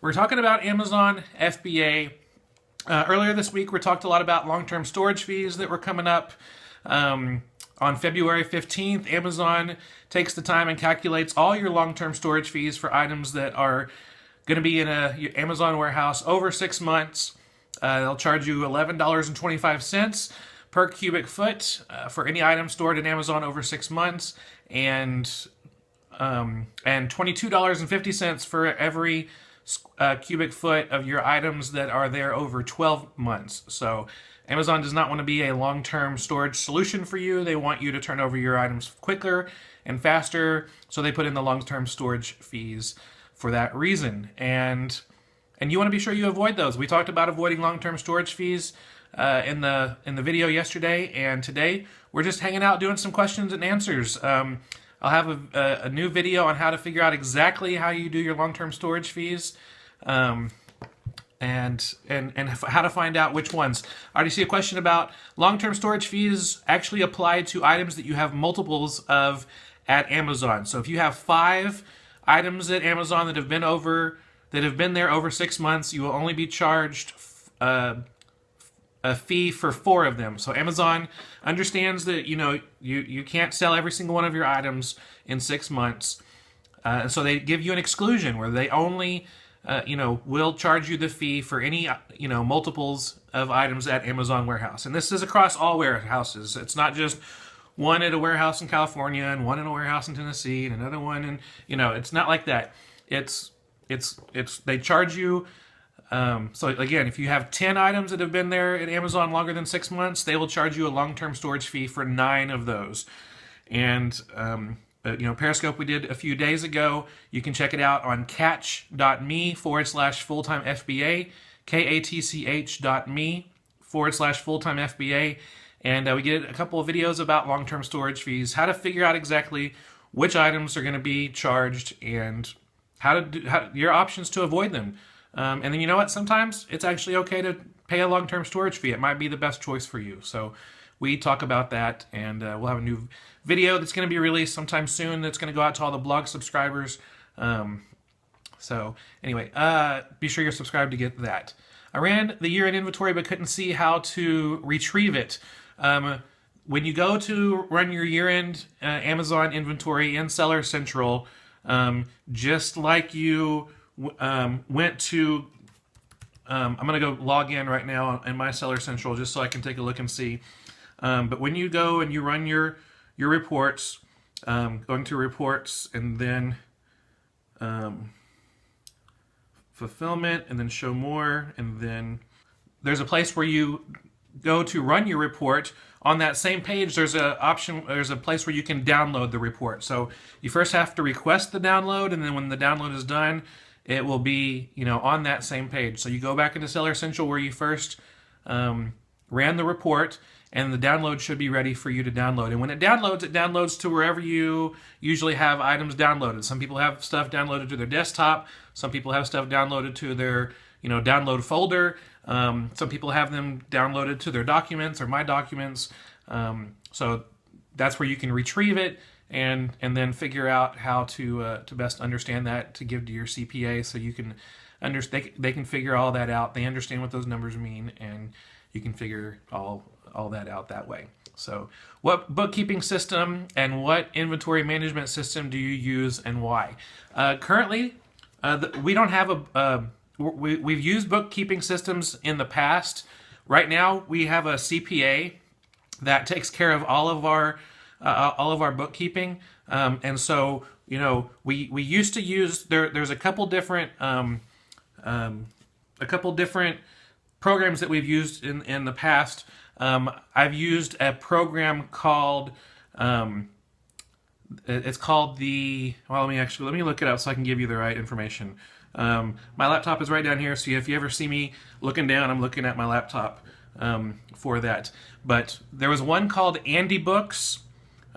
We're talking about Amazon FBA. Earlier this week, we talked a lot about long-term storage fees that were coming up. On February 15th, Amazon takes the time and calculates all your long-term storage fees for items that are going to be in a Amazon warehouse over 6 months. They'll charge you $11.25 per cubic foot for any item stored in Amazon over 6 months, and $22.50 for every cubic foot of your items that are there over 12 months. So Amazon does not want to be a long-term storage solution for you. They want you to turn over your items quicker and faster, so they put in the long-term storage fees for that reason. And you want to be sure you avoid those. We talked about avoiding long-term storage fees in the video yesterday, and today we're just hanging out doing some questions and answers. I'll have a new video on how to figure out exactly how you do your long-term storage fees, and how to find out which ones. I already see a question about long-term storage fees actually apply to items that you have multiples of at Amazon. So if you have 5 items at Amazon that have been there over 6 months, you will only be charged a fee for 4 of them. So Amazon understands that you can't sell every single one of your items in 6 months, and so they give you an exclusion where they only will charge you the fee for any multiples of items at Amazon warehouse. And this is across all warehouses. It's not just one at a warehouse in California and one in a warehouse in Tennessee and another one, and it's not like that. It's they charge you. So again, if you have 10 items that have been there at Amazon longer than 6 months, they will charge you a long-term storage fee for 9 of those. And Periscope we did a few days ago. You can check it out on catch.me/fulltime FBA, katch.me/fulltime FBA. And we did a couple of videos about long-term storage fees, how to figure out exactly which items are going to be charged, and your options to avoid them. And then you know what? Sometimes it's actually okay to pay a long-term storage fee. It might be the best choice for you. So we talk about that, and we'll have a new video that's going to be released sometime soon that's going to go out to all the blog subscribers. So anyway, be sure you're subscribed to get that. I ran the year-end inventory but couldn't see how to retrieve it. When you go to run your year-end Amazon inventory in Seller Central, just like you went to, I'm going to go log in right now in my Seller Central just so I can take a look and see. But when you go and you run your reports, going to reports and then fulfillment and then show more, and then there's a place where you go to run your report. On that same page, there's a place where you can download the report. So you first have to request the download, and then when the download is done, it will be on that same page. So you go back into Seller Central where you first ran the report, and the download should be ready for you to download. And when it downloads to wherever you usually have items downloaded. Some people have stuff downloaded to their desktop. Some people have stuff downloaded to their download folder. Some people have them downloaded to their documents or My Documents. So that's where you can retrieve it and then figure out how to best understand that to give to your CPA, so you can they can figure all that out. They understand what those numbers mean, and you can figure all that out that way. So what bookkeeping system and what inventory management system do you use, and why? Currently, we don't have we've used bookkeeping systems in the past. Right now, we have a CPA that takes care of all of our bookkeeping, and so we used to use there's a couple different programs that we've used in the past. I've used a program called it's called let me look it up so I can give you the right information. My laptop is right down here, so if you ever see me looking down, I'm looking at my laptop for that. But there was one called Andy Books,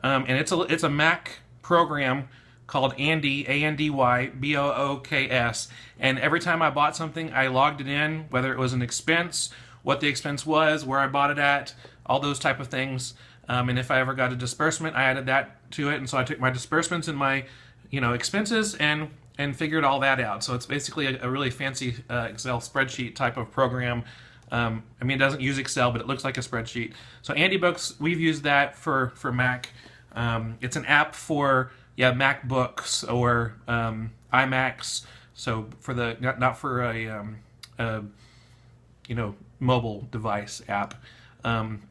and it's a Mac program called Andy, A-N-D-Y, B-O-O-K-S. And every time I bought something, I logged it in, whether it was an expense, what the expense was, where I bought it at, all those type of things. And if I ever got a disbursement, I added that to it. And so I took my disbursements and my expenses and and figured all that out. So it's basically a really fancy Excel spreadsheet type of program. I mean, it doesn't use Excel, but it looks like a spreadsheet. So AndyBooks, we've used that for Mac. It's an app for MacBooks or iMacs. So for the not for a mobile device app. And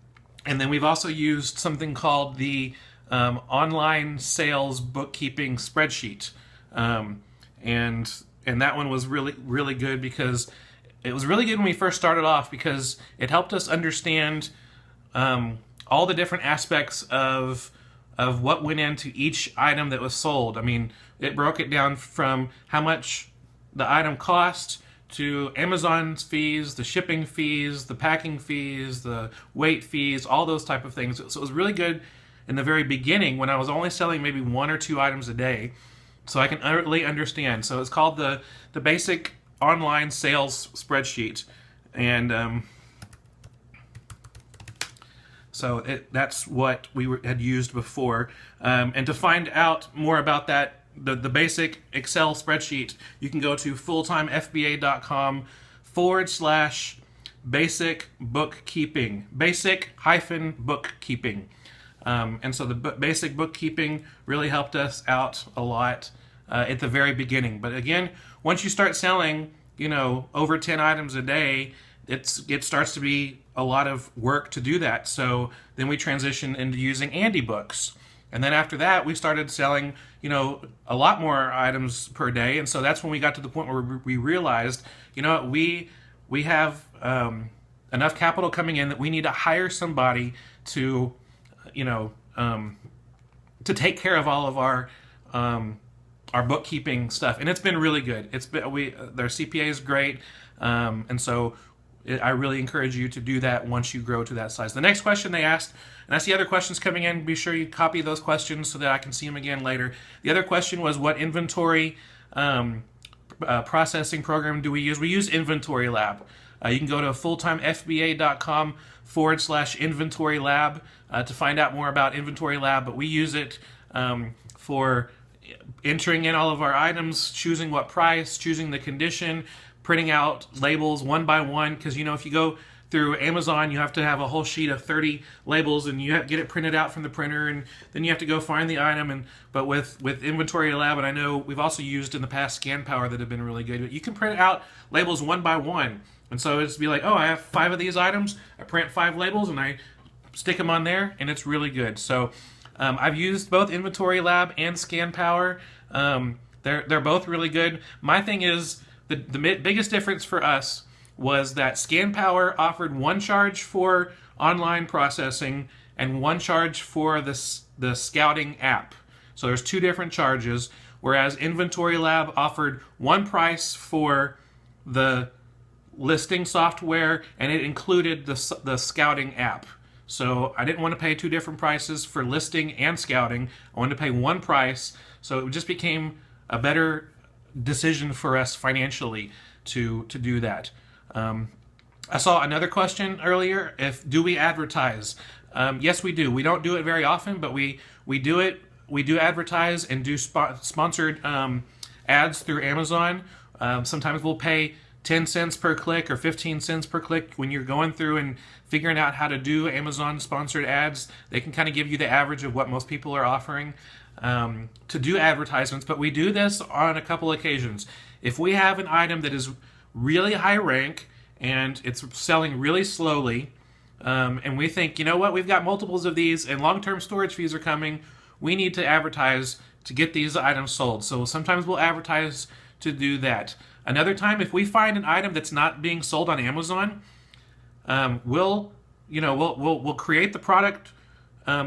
then we've also used something called the online sales bookkeeping spreadsheet, and that one was really good because it was really good when we first started off because it helped us understand all the different aspects of what went into each item that was sold. I mean, it broke it down from how much the item cost to Amazon's fees, the shipping fees, the packing fees, the weight fees, all those type of things. So it was really good in the very beginning when I was only selling maybe 1 or 2 items a day, so I can really understand. So it's called the basic online sales spreadsheet, and so that's what we had used before. And to find out more about that, the basic Excel spreadsheet, you can go to fulltimefba.com/basic bookkeeping, basic-bookkeeping. And so the basic bookkeeping really helped us out a lot at the very beginning. But again, once you start selling, over 10 items a day, it starts to be a lot of work to do that. So then we transitioned into using AndyBooks. And then after that, we started selling, a lot more items per day. And so that's when we got to the point where we realized, we have enough capital coming in that we need to hire somebody to, to take care of all of our bookkeeping stuff. And it's been really good. Their CPA is great. And so I really encourage you to do that once you grow to that size. The next question they asked, and I see other questions coming in, be sure you copy those questions so that I can see them again later. The other question was, what inventory processing program do we use? We use Inventory Lab. You can go to fulltimefba.com/inventory lab to find out more about Inventory Lab, but we use it for entering in all of our items, choosing what price, choosing the condition, printing out labels one by one, because if you go through Amazon, you have to have a whole sheet of 30 labels, and you have to get it printed out from the printer, and then you have to go find the item. But with Inventory Lab, and I know we've also used in the past ScanPower that have been really good, but you can print out labels one by one. And so it's be like, oh, I have 5 of these items, I print 5 labels, and I stick them on there, and it's really good. So I've used both Inventory Lab and ScanPower. They're both really good. My thing is, the biggest difference for us was that ScanPower offered one charge for online processing and one charge for the scouting app. So there's 2 different charges, whereas Inventory Lab offered one price for the listing software, and it included the scouting app. So I didn't want to pay 2 different prices for listing and scouting. I wanted to pay one price, so it just became a better decision for us financially to do that. I saw another question earlier. Do we advertise? Yes, we do. We don't do it very often, but we do it. We do advertise and do sponsored ads through Amazon. Sometimes we'll pay 10 cents per click or 15 cents per click. When you're going through and figuring out how to do Amazon sponsored ads, they can kind of give you the average of what most people are offering to do advertisements. But we do this on a couple occasions. If we have an item that is really high rank and it's selling really slowly, and we think, we've got multiples of these and long-term storage fees are coming, we need to advertise to get these items sold. So sometimes we'll advertise to do that. Another time, if we find an item that's not being sold on Amazon, we'll create the product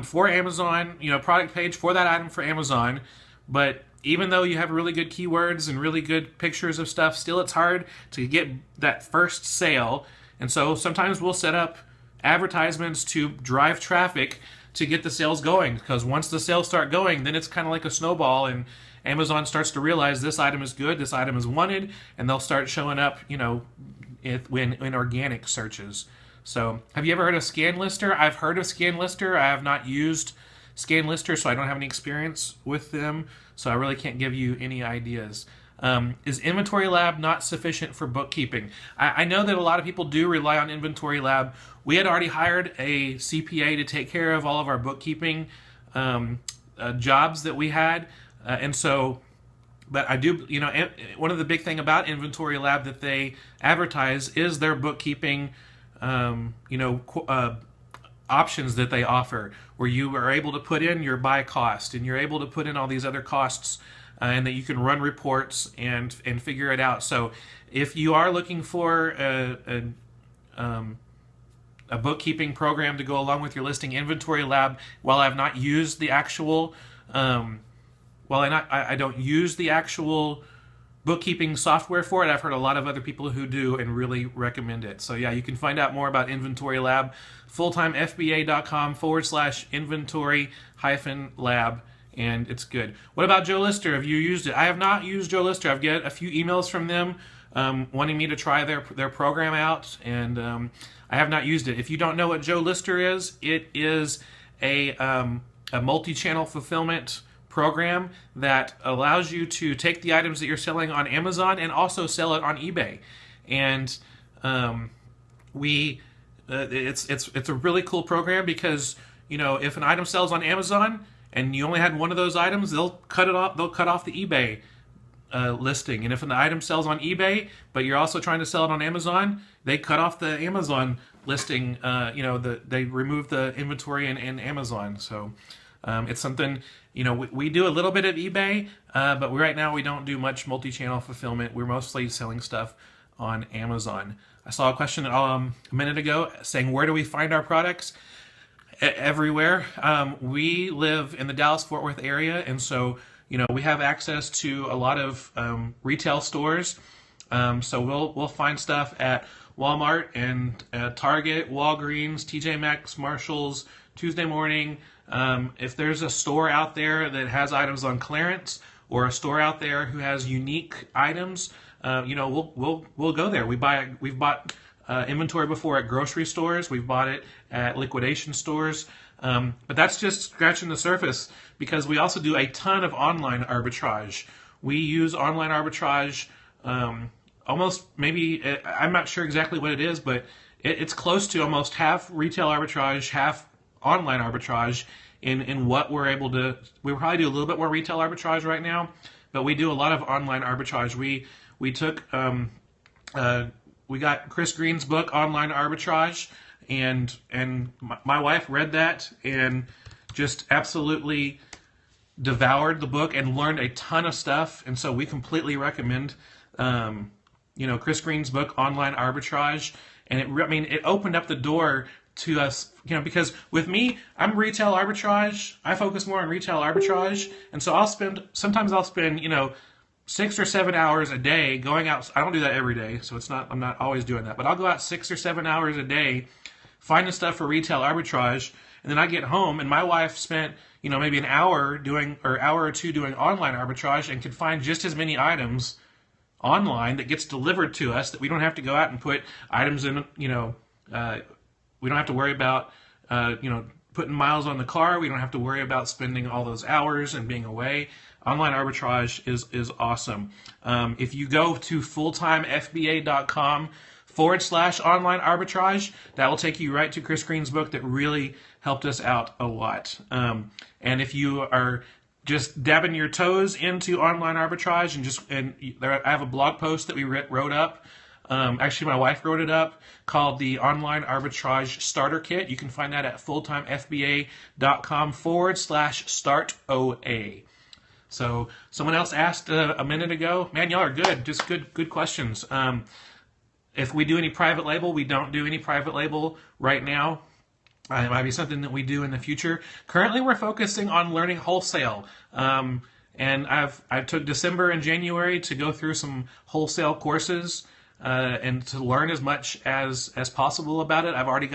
for Amazon, product page for that item for Amazon. But even though you have really good keywords and really good pictures of stuff, still it's hard to get that first sale. And so sometimes we'll set up advertisements to drive traffic to get the sales going, because once the sales start going, then it's kind of like a snowball, and Amazon starts to realize this item is good, this item is wanted, and they'll start showing up, in organic searches. So, have you ever heard of ScanLister? I've heard of ScanLister. I have not used ScanLister, so I don't have any experience with them. So I really can't give you any ideas. Is Inventory Lab not sufficient for bookkeeping? I know that a lot of people do rely on Inventory Lab. We had already hired a CPA to take care of all of our bookkeeping jobs that we had, and so. But I do, one of the big thing about Inventory Lab that they advertise is their bookkeeping, options that they offer, where you are able to put in your buy cost and you're able to put in all these other costs, and that you can run reports and figure it out. So if you are looking for a bookkeeping program to go along with your listing, Inventory Lab, while I've not used the actual I don't use the actual bookkeeping software for it, I've heard a lot of other people who do and really recommend it. So yeah, you can find out more about Inventory Lab, fulltimefba.com/inventory-lab, and it's good. What about Joe Lister? Have you used it? I have not used Joe Lister. I've get a few emails from them wanting me to try their program out, and I have not used it. If you don't know what Joe Lister is, it is a multi-channel fulfillment program that allows you to take the items that you're selling on Amazon and also sell it on eBay. And it's a really cool program because if an item sells on Amazon and you only had one of those items, they'll cut it off. They'll cut off the eBay listing. And if an item sells on eBay but you're also trying to sell it on Amazon, they cut off the Amazon listing. They remove the inventory in Amazon. So it's something. We do a little bit of eBay, but right now we don't do much multi-channel fulfillment. We're mostly selling stuff on Amazon. I saw a question a minute ago saying, where do we find our products? Everywhere. We live in the Dallas-Fort Worth area, and so we have access to a lot of retail stores. So we'll find stuff at Walmart and Target, Walgreens, TJ Maxx, Marshalls, Tuesday Morning. If there's a store out there that has items on clearance, or a store out there who has unique items, we'll go there. We've bought inventory before at grocery stores. We've bought it at liquidation stores. But that's just scratching the surface, because we also do a ton of online arbitrage. We use online arbitrage almost, maybe, I'm not sure exactly what it is, but it's close to almost half retail arbitrage, half online arbitrage in what we're able to. We probably do a little bit more retail arbitrage right now, but we do a lot of online arbitrage. We took we got Chris Green's book, Online Arbitrage, and my wife read that and just absolutely devoured the book and learned a ton of stuff. And so we completely recommend Chris Green's book, Online Arbitrage, and it opened up the door to us, because with me, I'm retail arbitrage. I focus more on retail arbitrage, and so sometimes I'll spend 6 or 7 hours a day going out. I don't do that every day, so I'm not always doing that, but I'll go out 6 or 7 hours a day finding stuff for retail arbitrage, and then I get home and my wife spent maybe an hour or two doing online arbitrage and could find just as many items online that gets delivered to us, that we don't have to go out and put items in. We don't have to worry about, putting miles on the car. We don't have to worry about spending all those hours and being away. Online arbitrage is awesome. If you go to fulltimefba.com/online arbitrage, that will take you right to Chris Green's book that really helped us out a lot. And if you are just dabbing your toes into online arbitrage, I have a blog post that we wrote up. Actually, my wife wrote it up, called the Online Arbitrage Starter Kit. You can find that at fulltimefba.com/startoa. So someone else asked a minute ago. Man, y'all are good. Just good questions. If we do any private label, we don't do any private label right now. It might be something that we do in the future. Currently, we're focusing on learning wholesale. And I took December and January to go through some wholesale courses and to learn as much as possible about it. I've already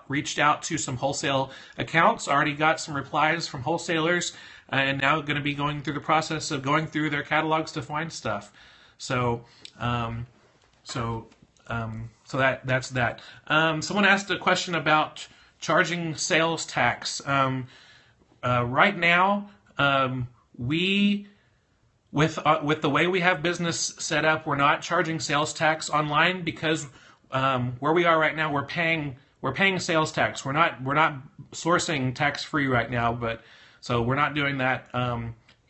reached out to some wholesale accounts, already got some replies from wholesalers, and now going to be going through the process of going through their catalogs to find stuff. So that's that. Someone asked a question about charging sales tax. Right now, we with the way we have business set up, we're not charging sales tax online because where we are right now, we're paying sales tax. We're not sourcing tax free right now, but so we're not doing that,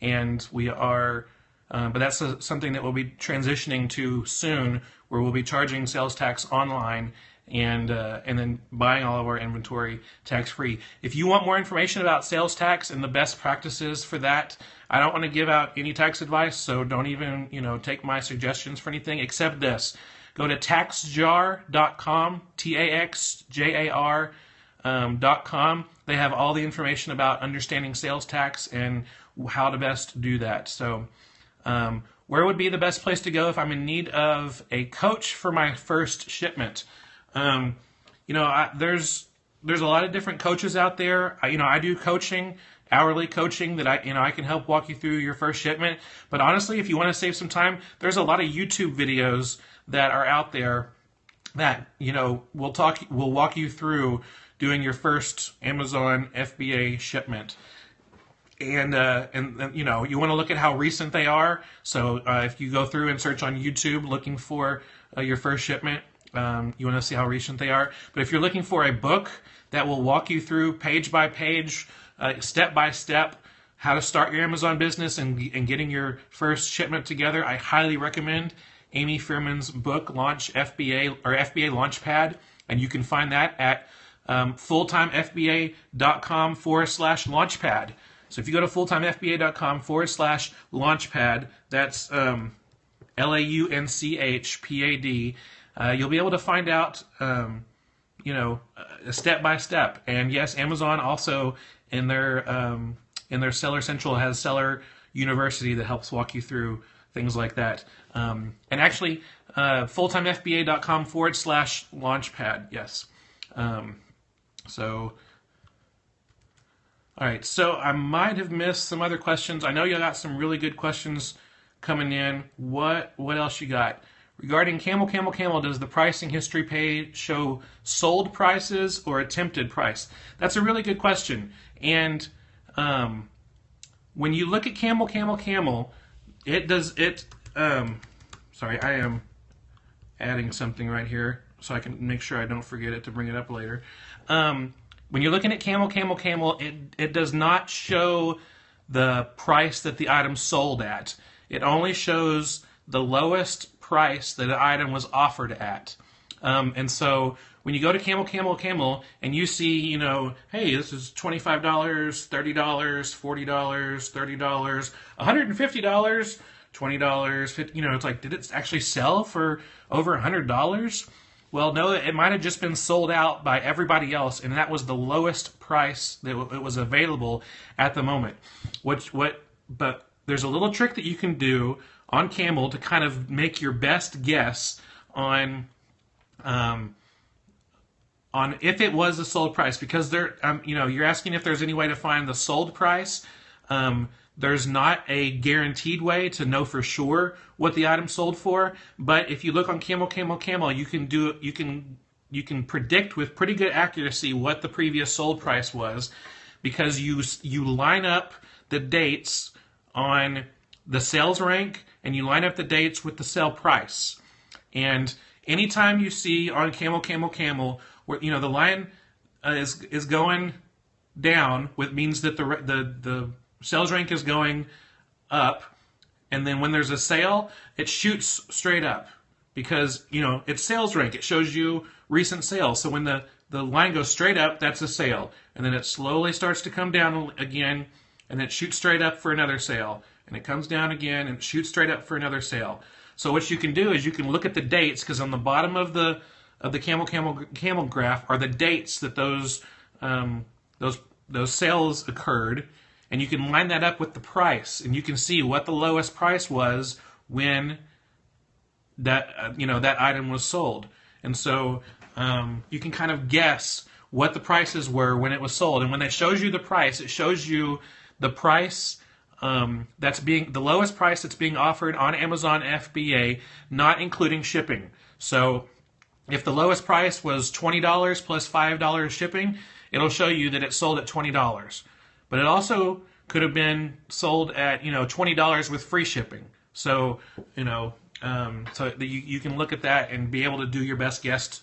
and we are. But that's something that we'll be transitioning to soon, where we'll be charging sales tax online and then buying all of our inventory tax free. If you want more information about sales tax and the best practices for that, I don't want to give out any tax advice, so don't even take my suggestions for anything except this. Go to taxjar.com, TAXJAR.com. They have all the information about understanding sales tax and how to best do that. So where would be the best place to go if I'm in need of a coach for my first shipment? There's a lot of different coaches out there. I do coaching, hourly coaching that I can help walk you through your first shipment. But honestly, if you want to save some time, there's a lot of YouTube videos that are out there that will walk you through doing your first Amazon FBA shipment. And you want to look at how recent they are. So if you go through and search on YouTube looking for your first shipment, you want to see how recent they are. But if you're looking for a book that will walk you through page by page, step by step, how to start your Amazon business and getting your first shipment together, I highly recommend Amy Fearman's book, Launch FBA or FBA Launchpad, and you can find that at fulltimefba.com/launchpad. So if you go to fulltimefba.com/launchpad, that's LAUNCHPAD, you'll be able to find out, step by step. And yes, Amazon also in their Seller Central has Seller University that helps walk you through things like that. And actually, fulltimefba.com/launchpad. Yes. All right, so I might have missed some other questions. I know you got some really good questions coming in. What else you got? Regarding Camel, does the pricing history page show sold prices or attempted price? That's a really good question. And when you look at Camel, it does it. Sorry, I am adding something right here so I can make sure I don't forget it to bring it up later. When you're looking at Camel, it does not show the price that the item sold at. It only shows the lowest price that an item was offered at. And so when you go to Camel, and you see, hey, this is $25, $30, $40, $30, $150, $20, $50, it's like, did it actually sell for over $100? Well, no, it might have just been sold out by everybody else, and that was the lowest price that it was available at the moment. But there's a little trick that you can do on Camel to kind of make your best guess on if it was a sold price, because you're asking if there's any way to find the sold price. There's not a guaranteed way to know for sure what the item sold for, but if you look on Camel, you can predict with pretty good accuracy what the previous sold price was, because you line up the dates on the sales rank and you line up the dates with the sale price. And anytime you see on Camel where the line is going down, which means that the sales rank is going up, and then when there's a sale, it shoots straight up because it's sales rank. It shows you recent sales. So when the line goes straight up, that's a sale, and then it slowly starts to come down again, and it shoots straight up for another sale, and it comes down again and it shoots straight up for another sale. So what you can do is you can look at the dates, because on the bottom of the Camel graph are the dates that those sales occurred. And you can line that up with the price, and you can see what the lowest price was when that that item was sold. And so you can kind of guess what the prices were when it was sold. And when it shows you the price, it shows you the price the lowest price that's being offered on Amazon FBA, not including shipping. So if the lowest price was $20 plus $5 shipping, it'll show you that it sold at $20. But it also could have been sold at $20 with free shipping. So so you can look at that and be able to do your best guess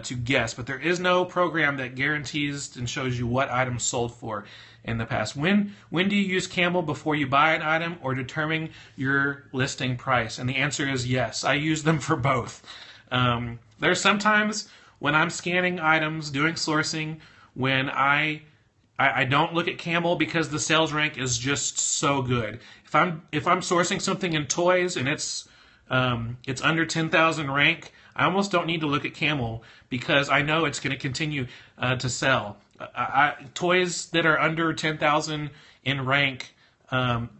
to guess. But there is no program that guarantees and shows you what items sold for in the past. When do you use Camel before you buy an item or determine your listing price? And the answer is yes. I use them for both. There's sometimes when I'm scanning items, doing sourcing, when I don't look at Camel because the sales rank is just so good. If I'm sourcing something in toys and it's under 10,000 rank, I almost don't need to look at Camel because I know it's going to continue to sell. Toys that are under 10,000 in rank,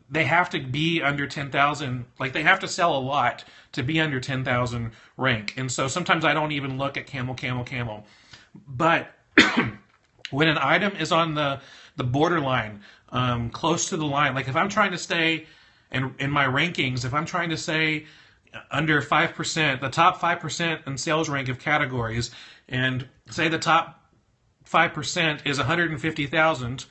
they have to be under 10,000. Like, they have to sell a lot to be under 10,000 rank. And so sometimes I don't even look at Camel. But when an item is on the borderline, close to the line, like if I'm trying to stay in my rankings, if I'm trying to say under 5%, the top 5% in sales rank of categories, and say the top 5% is 150,000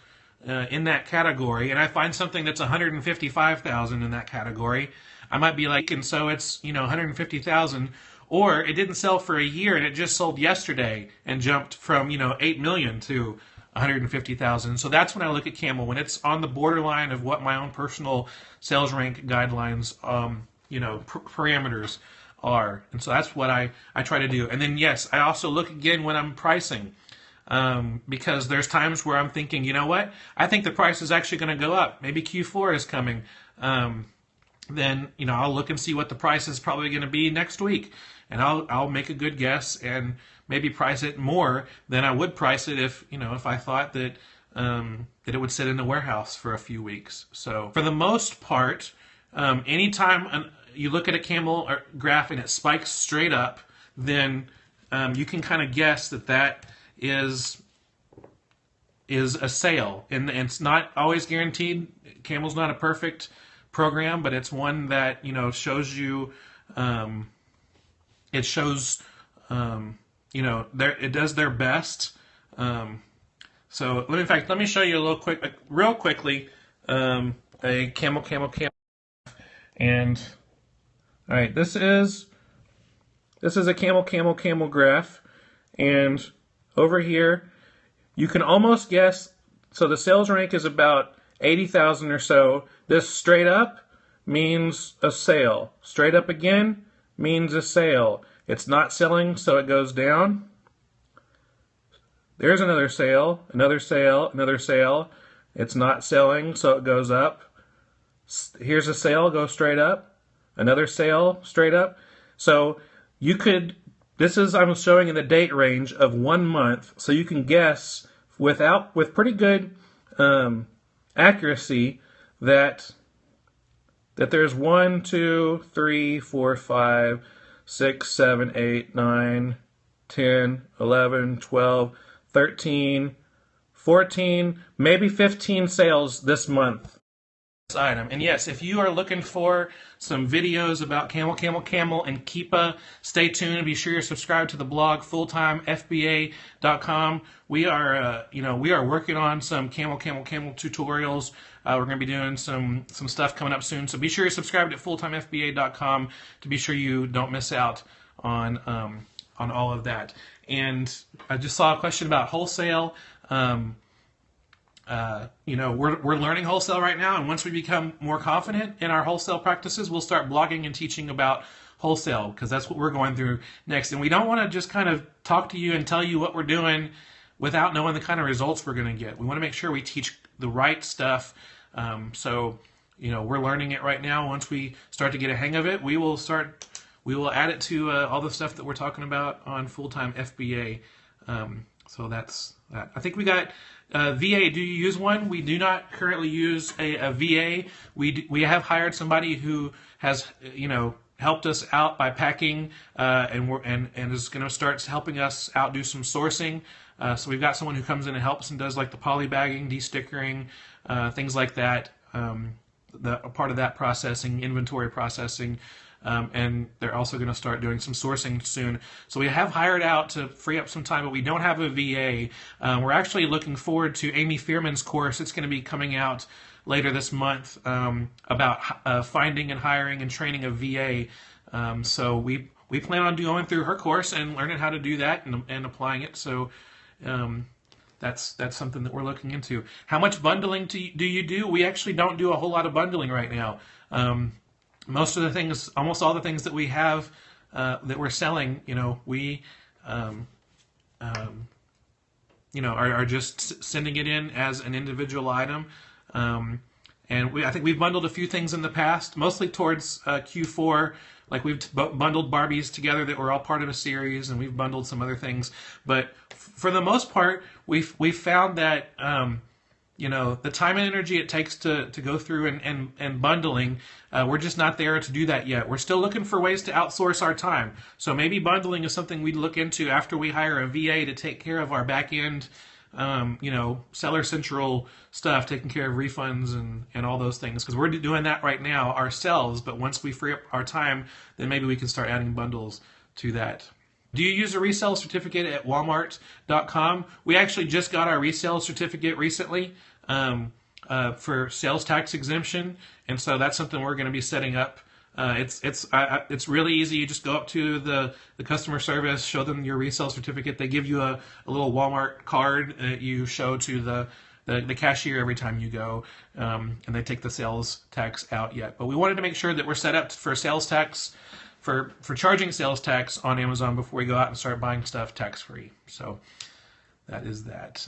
in that category, and I find something that's 155,000 in that category, I might be like, and so it's 150,000, or it didn't sell for a year and it just sold yesterday and jumped from 8 million to 150,000. So that's when I look at Camel, when it's on the borderline of what my own personal sales rank guidelines parameters are. And so that's what I try to do. And then yes, I also look again when I'm pricing, because there's times where I'm thinking, you know what, I think the price is actually going to go up. Maybe Q4 is coming. Then I'll look and see what the price is probably going to be next week, and I'll make a good guess and maybe price it more than I would price it if I thought that that it would sit in the warehouse for a few weeks. So for the most part, anytime you look at a Camel graph and it spikes straight up, then you can kind of guess that is a sale, and it's not always guaranteed. Camel's not a perfect program, but it's one that shows you. It shows it does their best. So let me show you real quickly, a camel. And all right, this is a camel graph, and over here you can almost guess. So the sales rank is about 80,000 or so. This straight up means a sale. Straight up again means a sale. It's not selling, so it goes down. There's another sale, another sale, another sale. It's not selling, so it goes up. Here's a sale, go straight up. Another sale, straight up. So you could, I'm showing in the date range of 1 month, so you can guess with pretty good accuracy that there's 1, 2, 3, 4, 5, 6, 7, 8, 9, 10, 11, 12, 13, 14, maybe 15 sales this month. Item. And yes, if you are looking for some videos about Camel, and Keepa, stay tuned. Be sure you're subscribed to the blog, fulltimefba.com. We are working on some Camel tutorials. We're going to be doing some stuff coming up soon. So be sure you're subscribed at fulltimefba.com to be sure you don't miss out on all of that. And I just saw a question about wholesale. We're learning wholesale right now, and once we become more confident in our wholesale practices, we'll start blogging and teaching about wholesale, because that's what we're going through next. And we don't want to just kind of talk to you and tell you what we're doing without knowing the kind of results we're going to get. We want to make sure we teach the right stuff. So we're learning it right now. Once we start to get a hang of it, we will add it to all the stuff that we're talking about on Full-Time FBA. So that's that. I think we got VA. Do you use one? We do not currently use a VA. We have hired somebody who has helped us out by packing, and is going to start helping us out do some sourcing. So we've got someone who comes in and helps and does like the poly bagging, destickering, things like that. A part of that processing, inventory processing. And they're also going to start doing some sourcing soon. So we have hired out to free up some time, but we don't have a VA. We're actually looking forward to Amy Fearman's course. It's going to be coming out later this month about finding and hiring and training a VA. So we plan on going through her course and learning how to do that and applying it. So that's something that we're looking into. How much bundling do you do? We actually don't do a whole lot of bundling right now. Most of the things, almost all the things that we have that we're selling, we are just sending it in as an individual item. And I think we've bundled a few things in the past, mostly towards Q4. Like we've bundled Barbies together that were all part of a series, and we've bundled some other things. But for the most part, we've found that the time and energy it takes to go through and bundling, we're just not there to do that yet. We're still looking for ways to outsource our time. So maybe bundling is something we'd look into after we hire a VA to take care of our back end, Seller Central stuff, taking care of refunds and all those things. Because we're doing that right now ourselves, but once we free up our time, then maybe we can start adding bundles to that. Do you use a resale certificate at Walmart.com? We actually just got our resale certificate recently for sales tax exemption, and so that's something we're going to be setting up. It's really easy. You just go up to the customer service, show them your resale certificate. They give you a little Walmart card that you show to the cashier every time you go, and they take the sales tax out yet. But we wanted to make sure that we're set up for sales tax, for charging sales tax on Amazon before we go out and start buying stuff tax-free. So that is that.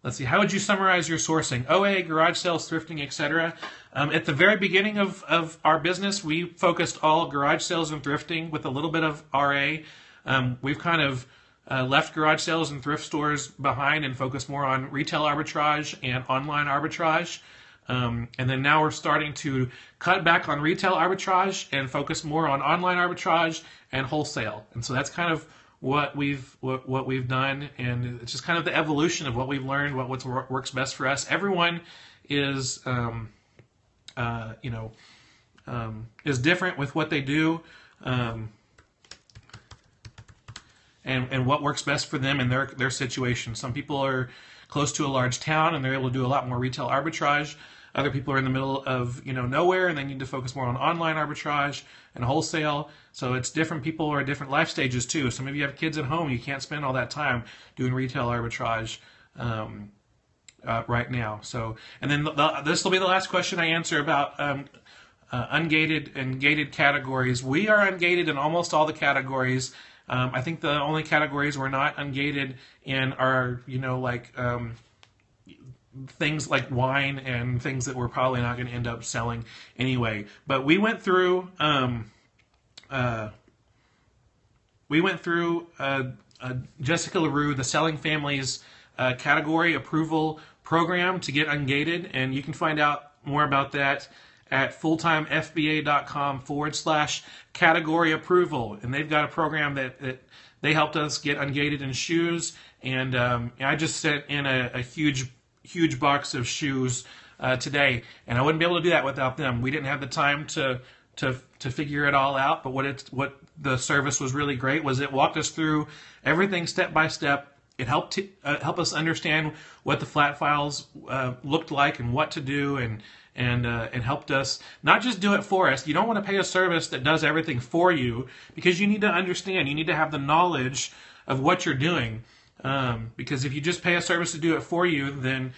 Let's see, how would you summarize your sourcing? OA, garage sales, thrifting, etc. At the very beginning of our business, we focused all garage sales and thrifting with a little bit of RA. We've kind of left garage sales and thrift stores behind and focused more on retail arbitrage and online arbitrage. And then now we're starting to cut back on retail arbitrage and focus more on online arbitrage and wholesale. And so that's kind of what we've done, and it's just kind of the evolution of what we've learned, what works best for us. Everyone is is different with what they do, and what works best for them and their situation. Some people are close to a large town and they're able to do a lot more retail arbitrage. Other people are in the middle of nowhere and they need to focus more on online arbitrage and wholesale. So it's different people are at different life stages too. Some of you have kids at home. You can't spend all that time doing retail arbitrage right now. So, and then this will be the last question I answer about ungated and gated categories. We are ungated in almost all the categories. I think the only categories we're not ungated in are things like wine and things that we're probably not going to end up selling anyway. But we went through Jessica LaRue, the Selling Families category approval program to get ungated, and you can find out more about that at fulltimefba.com/category approval. And they've got a program that they helped us get ungated in shoes, and I just sent in a huge box of shoes today, and I wouldn't be able to do that without them. We didn't have the time to figure it all out, but what the service was really great was it walked us through everything step by step. It helped help us understand what the flat files looked like and what to do, and helped us not just do it for us. You don't want to pay a service that does everything for you, because you need to understand. You need to have the knowledge of what you're doing. Because if you just pay a service to do it for you, then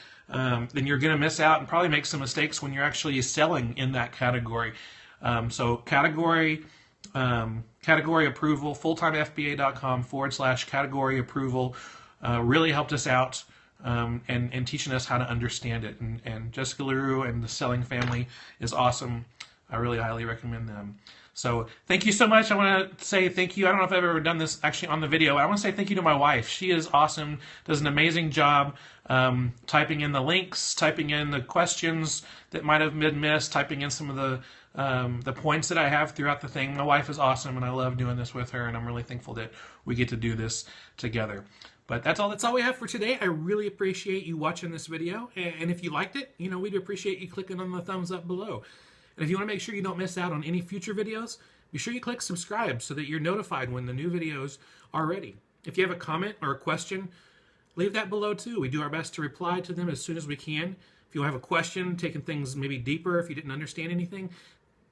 you're going to miss out and probably make some mistakes when you're actually selling in that category. So category approval, fulltimefba.com/category approval really helped us out and teaching us how to understand it. And Jessica LaRue and the Selling Family is awesome. I really highly recommend them. So thank you so much. I want to say thank you. I don't know if I've ever done this actually on the video. I want to say thank you to my wife. She is awesome, does an amazing job typing in the links, typing in the questions that might have been missed, typing in some of the points that I have throughout the thing. My wife is awesome, and I love doing this with her, and I'm really thankful that we get to do this together. But that's all we have for today. I really appreciate you watching this video, and if you liked it, we'd appreciate you clicking on the thumbs up below. And if you want to make sure you don't miss out on any future videos, be sure you click subscribe so that you're notified when the new videos are ready. If you have a comment or a question, leave that below too. We do our best to reply to them as soon as we can. If you have a question, taking things maybe deeper, if you didn't understand anything,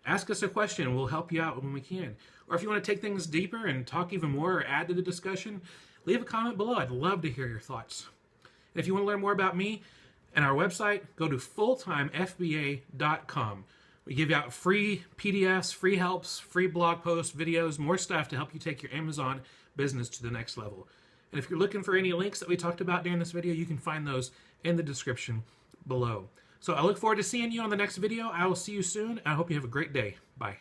ask us a question and we'll help you out when we can. Or if you want to take things deeper and talk even more or add to the discussion, leave a comment below. I'd love to hear your thoughts. And if you want to learn more about me and our website, go to fulltimefba.com. We give out free PDFs, free helps, free blog posts, videos, more stuff to help you take your Amazon business to the next level. And if you're looking for any links that we talked about during this video, you can find those in the description below. So I look forward to seeing you on the next video. I will see you soon. I hope you have a great day. Bye.